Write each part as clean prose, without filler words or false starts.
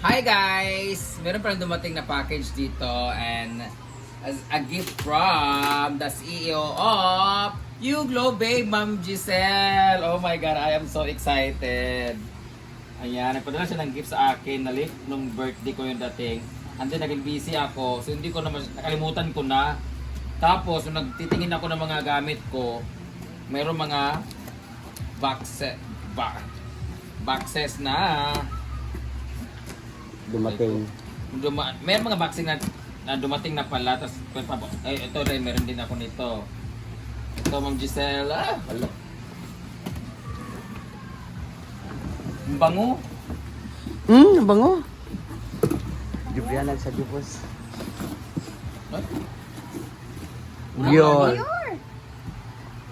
Hi guys! Meron pa rin dumating na package dito and as a gift from the CEO of YouGlow Babe, Ma'am Giselle. Oh my God, I am so excited. Ayan, nagpadala siya ng gift sa akin na lift nung birthday ko yung dating. And then naging busy ako, so hindi ko na nakalimutan ko na. Tapos, nung nagtitingin ako ng mga gamit ko, mayroong mga boxes na Dumating. Meron mga boxing na dumating na pala. Tapos, ito rin, meron din ako nito. Ito, Ma'am Giselle. Hala. Ang bango. Ang bango. Jubianag sa Jupos. What? Yun.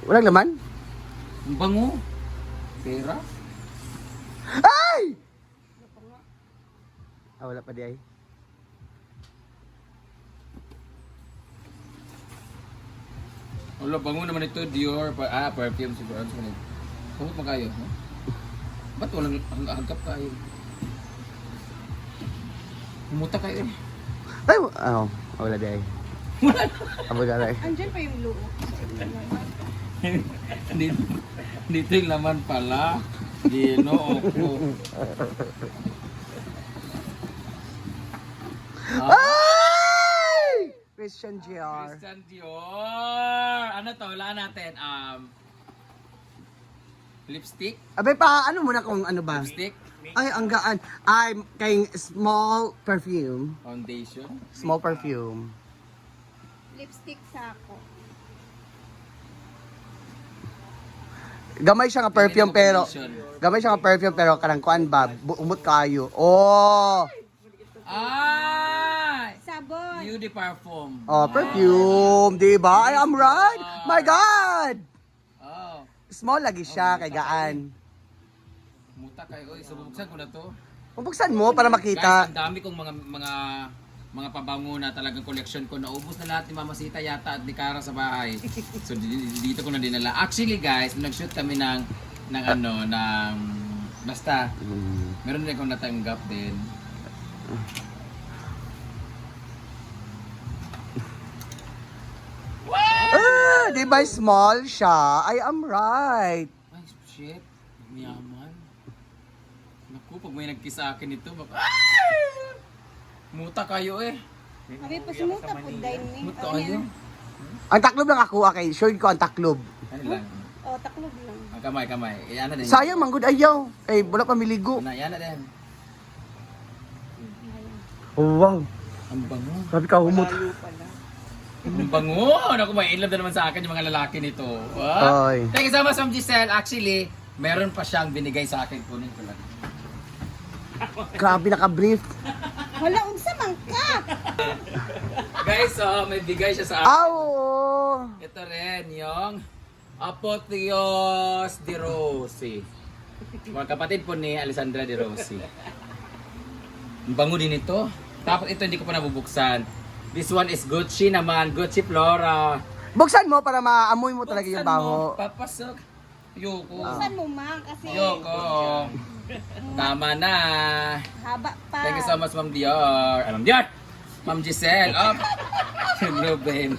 Walang laman? Ang bango. Pera. Ay! Wala pa di ay. Wala, bango naman ito. Dior. Perfume siguro. Kumot mo kayo. Huh? Ba't walang hagkap kayo? Kumuta kayo eh. Ay, wala di ay. Abo na ay. Andyan pa yung loob. Dito yung laman pala. Ginoo ko. Ay! Christian Dior. Christian Dior. Ano to? Wala natin. Lipstick? Abay pa, ano muna kung ano ba? Lipstick? Ay, ang gaan. Ay, kay small perfume. Foundation? Small perfume. Lipstick sa ako. Gamay siya nga perfume pero gamay siya nga perfume pero kanang kuan ba umot kayo. Oh. Ay! Sabon. Beauty parfum. Oh, perfume, di ba? I am right. My God. Oh. Small lagi siya kay gaan. Muta kayo. Oy, subuksan ko na to. Bubuksan mo para Guys, makita. ang dami kong mga pabango na talagang collection ko. Naubos na lahat ni Mama Sita yata at ni Cara sa bahay. So dito ko na dinala. Actually guys, nag-shoot kami ng basta. Meron din akong natanggap din. Di ba small siya? I am right. Ay, shit. Miyaman. Naku, pag may nagkiss sa akin ito, ay! Muta kayo eh. Abi pa sumuta po dahil ni. Muta kayo. Ang taklob lang ako, okay. Sure ko ang taklob. Ano lang? Oh, taklob lang. Ang kamay. Yan na din. Sayang, manggod ayaw. Eh, wala pa miligo. Yan na din. Oh, wow. Ang bango. Grabe ka humot. Ang bango! Naku, may inlove na naman sa akin yung mga lalaki nito. What? Oy. Thank you so much, Ma'am Giselle. Actually, meron pa siyang binigay sa akin. Kunin ko lang. Grabe naka-brief. Wala, unsa man ka? Guys, may bigay siya sa akin. Aw! Ito rin, yung Apotheos de Rossi. Mga kapatid po ni Alessandra de Rossi. Ang bango din ito. Tapos ito hindi ko pa nabubuksan. This one is Gucci naman. Gucci Flora. Buksan mo para maamoy mo talaga yung Buksan baho. mo, papasok. Yoko. Saan mo man? Kasi Yoko. Tama na. haba pa. Thank you so much, Ma'am Dior. Ma'am Dior! Ma'am Giselle. Oh. Hello, babe.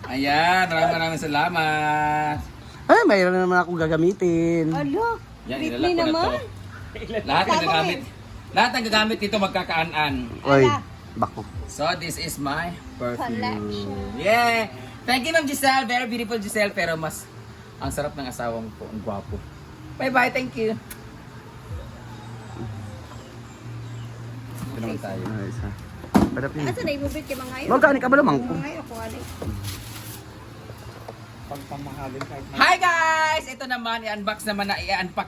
Ayan, maraming salamat. Ay, mayroon na naman akong gagamitin. Alo, Yan, Britney ilalak ko na naman. to. Lahat ng gagamit dito magkakaanan. Oy, Ala. bako. So, this is my perfume. Collection. Yeah! Thank you, Ma'am Giselle. Very beautiful, Giselle. Pero mas ang sarap ng asawa mo po. Ang gwapo. Bye-bye. Thank you. Ito naman tayo. Ay, isa. Padap yun. Asa na ibubit kay mga ngayon? Magkani ka ba naman? Mga ngayon ako alay. Hi guys! Ito naman, i-unpack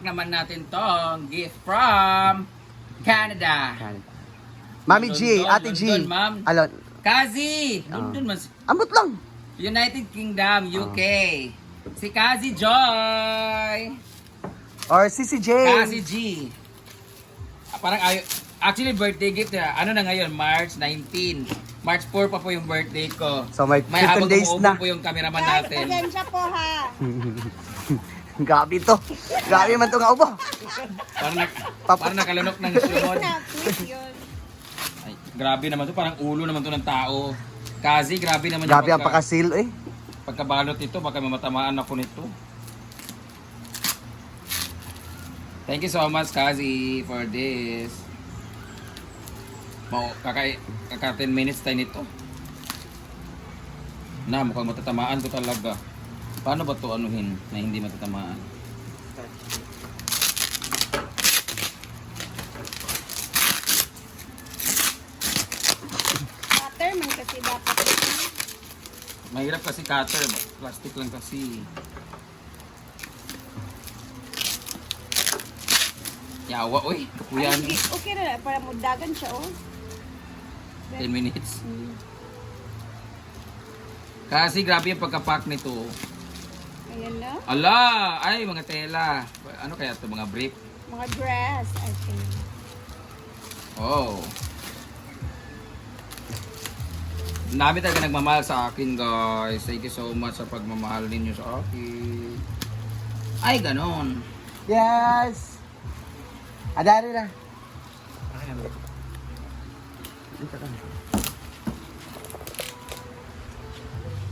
naman natin tong gift from Canada. Mami G, London, Ate G. London, ma'am. Alon. Kazi! London man. Ambot lang. United Kingdom, UK. Si Kazi Joy! Or Sisi J. Kazi G. Parang actually birthday gift na. Ano na ngayon? March 19. March 4 pa po yung birthday ko. So may May 15 habang days umuubong na. po yung cameraman Guys, natin. pasensya po ha. Grabe to. Grabe man to nga ubo. Parang nakalunok ng sumod. Napit yun. Ay, grabe naman to. Parang ulo naman to ng tao. Kasi grabe naman Grabe ang pakasil eh. pagkabalot nito. Baka mamatamaan ako nito. Thank you so much, Kazi, for this. Kaka 10 minutes tayo nito. Na, mukhang matatamaan to talaga. Paano ba to anuhin na hindi matatamaan? Cutter man kasi dapat. Mahirap kasi cutter. Plastic lang kasi. Yawa, uy. Kapuyan. Ay, okay na para mudagan siya, oh. 10 minutes. Kasi grabe yung pagkapack nito. Ayan na. Ala! Ay, mga tela. Ano kaya to? Mga brief? Mga dress, I think. Oh. Dami talaga nagmamahal sa akin, guys. Thank you so much sa pagmamahal ninyo sa akin. Ay, ganon. Yes! Adari na.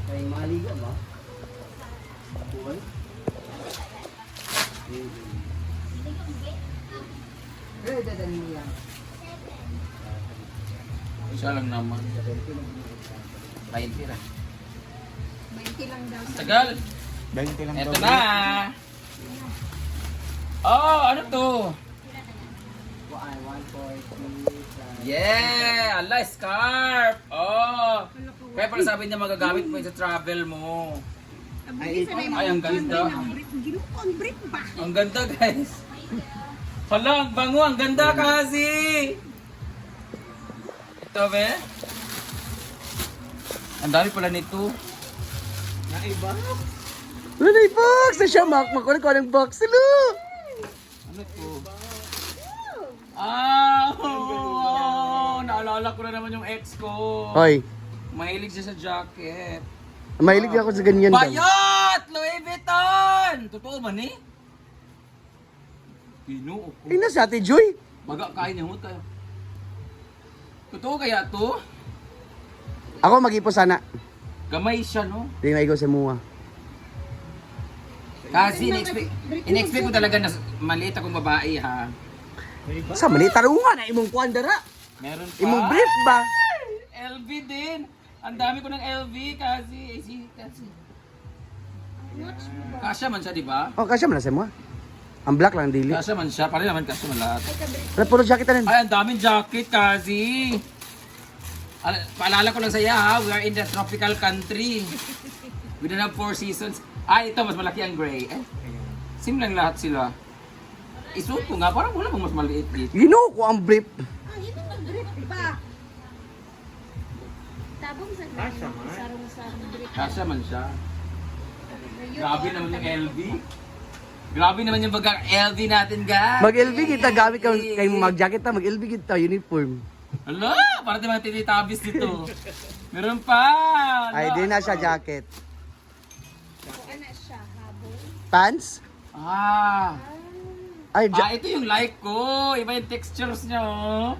Ay, maliga ba? Buhay? Eh, dadali mo yan. Isa lang naman. 20 ra. 20 lang daw. Tagal. 20 lang Eto na. Oh, ano to? Yeah! Ala, scarf! Oh! Kaya pala sabi niya magagamit mo yun sa travel mo. Ay, ang ganda. Ginukon brief ba? Ang ganda, guys. Hala, ang bango. Ang ganda kasi. Ito, be. Ang dami pala nito. Ano na yung box? Na siya, makuha ko ng box. Hello! Ano to? Ah! Oh, naalala ko na naman yung ex ko. Hoy, Mahilig siya sa jacket. mahilig ako sa ganyan daw. Bayot! Louis Vuitton! Totoo ba ni? Pinuo ko. Ay, na si Ate Joy. Baga, kain niya mo tayo. Totoo kaya to? Ako mag-ipo sana. Gamay siya, no? Hindi na ikaw sa mua. Kasi in-expect ko talaga na maliit akong babae, ha? Sa mali, tarungan na imong kuandara. Meron pa. Imong brief ba? LV din. Ang dami ko ng LV kasi. Kasya man siya, di ba? Oh, kasya man na sa mua. Ang black lang dili. Kasya man siya. Pare naman kasya man lahat. Wala, puro jacket na rin. Ay, ang daming jacket kasi. Paalala ko lang sa iya, ha? We are in the tropical country. We don't have 4 seasons. Ay, ito, mas malaki ang gray. Eh, same lang lahat sila. Isuot ko nga, parang wala bang mas maliit dito. Ginoo ko ang brief. Ang ito ng brief ba? Tabong sa sarong brief. Kasya man siya. Grabe naman yung LV. Grabe naman yung bagang LV natin, guys. Mag-LV kita, gamit ka kayo mag-jacket na, mag-LV kita, uniform. Hala, parang mga tinitabis dito. Meron pa. Ay, di na siya jacket. Ano siya, habong? Pants? Ah. Ay, Ito yung like ko. Iba yung textures niya, oh.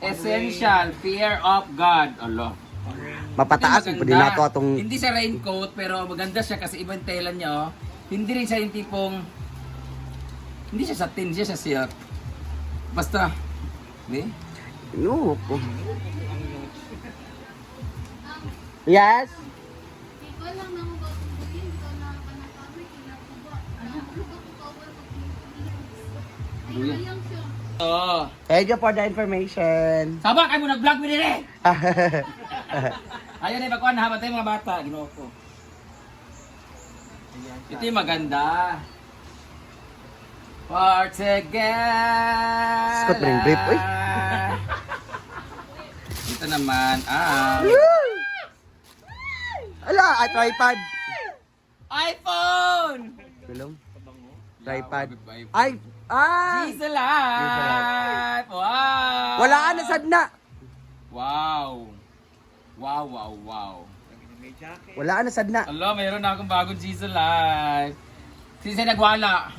Essential, fear of God. Allah. mapataas Hindi po din nato atong Hindi siya raincoat, pero maganda siya kasi ibang tela niya, oh. Hindi rin siya yung tipong, hindi siya satin, hindi siya silk. Basta, di? no ko. Yes. Oo. Thank you for the information. Sabak, ay mo nag-vlog mo din eh! Ayun eh, pagkuhan, habang tayo mga bata, ginoo ko. Ito yung maganda. For together. Scott mo rin brief, uy. Ito naman, Ala, tripod. iPhone! Tulong. Tripod. Yeah, Ay, Jesus life! Wow! wala ka na sad na. Wow! Wow, wow, wow. Wala ka na sad na. Hello, mayroon na akong bagong Jesus life. Since nagwala.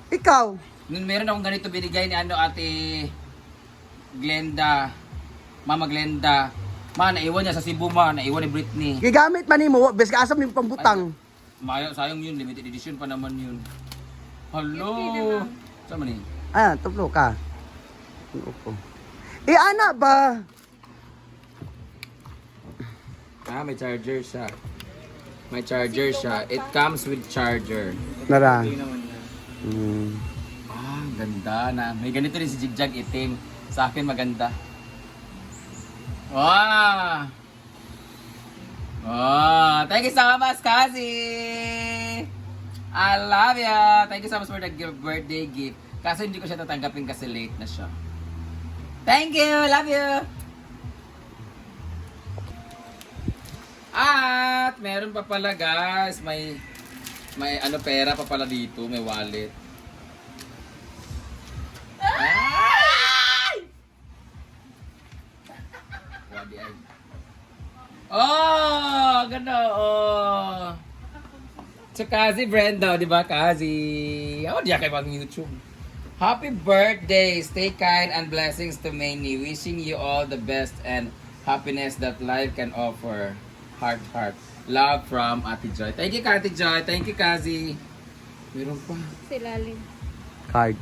Ikaw. Nung meron akong ganito binigay ni ate Glenda. Mama Glenda. Naiwan niya sa Cebu naiwan ni Britney. Gigamit man nimo, bes ka asam yung pambutang. Sayang yun, limited edition pa naman yun. Hello. Sama ni? Tuplo ka. Upo. Ana ba? May charger siya. May charger siya. It comes with charger. Nara. Ganda na. May ganito rin si Jigjag itim. Sa akin maganda. Wow! Oh, thank you so much, Kazi! I love ya! Thank you so much for the birthday gift. Kaso hindi ko siya tatanggapin kasi late na siya. Thank you! Love you! At meron pa pala guys, may pera pa pala dito, may wallet. Ay! Wadi ay. Oh, ganda oh. So Kazi Brenda, di ba Kazi? Oh, diya kay pang YouTube. Happy birthday! Stay kind and blessings to many. Wishing you all the best and happiness that life can offer. Heart, heart. Love from Ate Joy. Thank you, Ate Joy. Thank you, Kazi. Meron pa. Silalim. Card.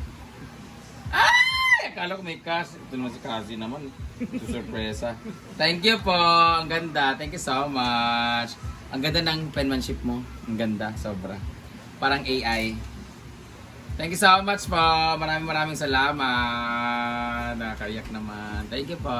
Ay! Akala ko may cash. Ito naman si Kazi naman. Ito sorpresa. Thank you po. Ang ganda. Thank you so much. Ang ganda ng penmanship mo. Ang ganda. Sobra. Parang AI. Thank you so much po. Maraming salamat. Nakakayak naman. Thank you po.